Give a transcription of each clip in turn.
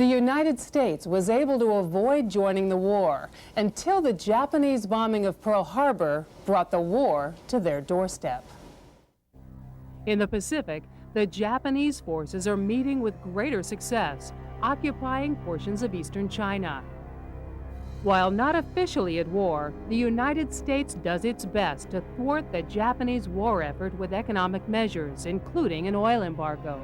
The United States was able to avoid joining the war until the Japanese bombing of Pearl Harbor brought the war to their doorstep. In the Pacific, the Japanese forces are meeting with greater success, occupying portions of eastern China. While not officially at war, the United States does its best to thwart the Japanese war effort with economic measures, including an oil embargo.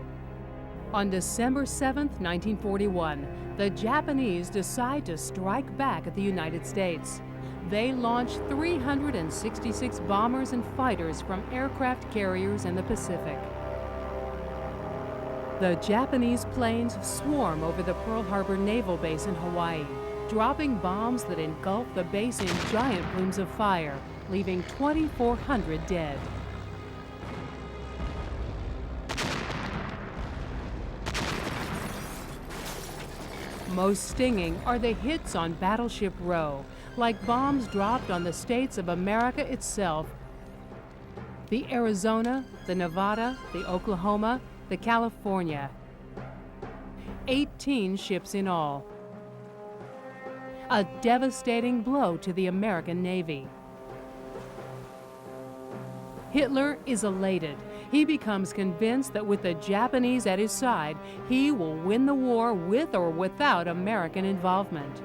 On December 7, 1941, the Japanese decide to strike back at the United States. They launch 366 bombers and fighters from aircraft carriers in the Pacific. The Japanese planes swarm over the Pearl Harbor Naval Base in Hawaii, dropping bombs that engulf the base in giant plumes of fire, leaving 2,400 dead. Most stinging are the hits on Battleship Row, like bombs dropped on the states of America itself. The Arizona, the Nevada, the Oklahoma, the California. 18 ships in all. A devastating blow to the American Navy. Hitler is elated. He becomes convinced that with the Japanese at his side, he will win the war with or without American involvement.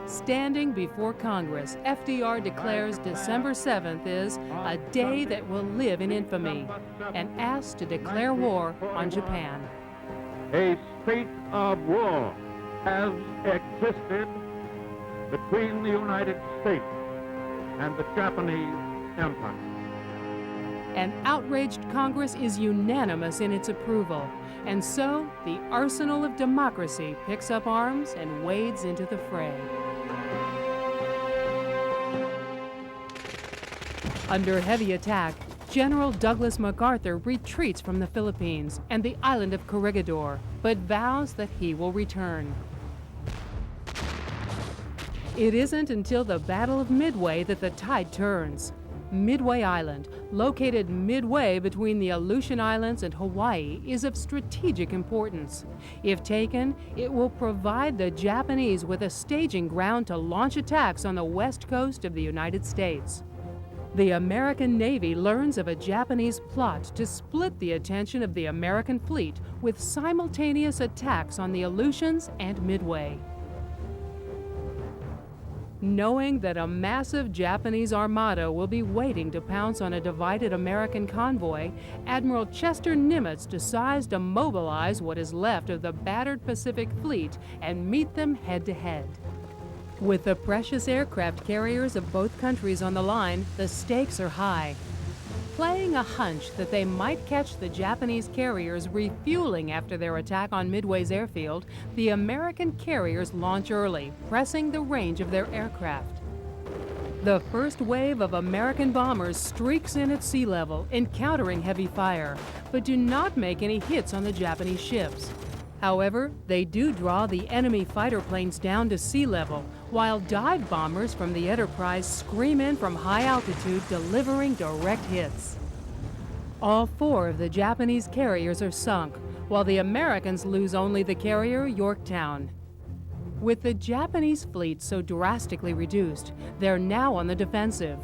Standing before Congress, FDR declares December 7th is a day that will live in infamy and asks to declare war on Japan. A state of war has existed between the United States and the Japanese Empire. An outraged Congress is unanimous in its approval, and so the arsenal of democracy picks up arms and wades into the fray. Under heavy attack, General Douglas MacArthur retreats from the Philippines and the island of Corregidor, but vows that he will return. It isn't until the Battle of Midway that the tide turns. Midway Island, located midway between the Aleutian Islands and Hawaii, is of strategic importance. If taken, it will provide the Japanese with a staging ground to launch attacks on the west coast of the United States. The American Navy learns of a Japanese plot to split the attention of the American fleet with simultaneous attacks on the Aleutians and Midway. Knowing that a massive Japanese armada will be waiting to pounce on a divided American convoy, Admiral Chester Nimitz decides to mobilize what is left of the battered Pacific Fleet and meet them head-to-head. With the precious aircraft carriers of both countries on the line, the stakes are high. Playing a hunch that they might catch the Japanese carriers refueling after their attack on Midway's airfield, the American carriers launch early, pressing the range of their aircraft. The first wave of American bombers streaks in at sea level, encountering heavy fire, but do not make any hits on the Japanese ships. However, they do draw the enemy fighter planes down to sea level, while dive bombers from the Enterprise scream in from high altitude, delivering direct hits. All 4 of the Japanese carriers are sunk, while the Americans lose only the carrier Yorktown. With the Japanese fleet so drastically reduced, they're now on the defensive.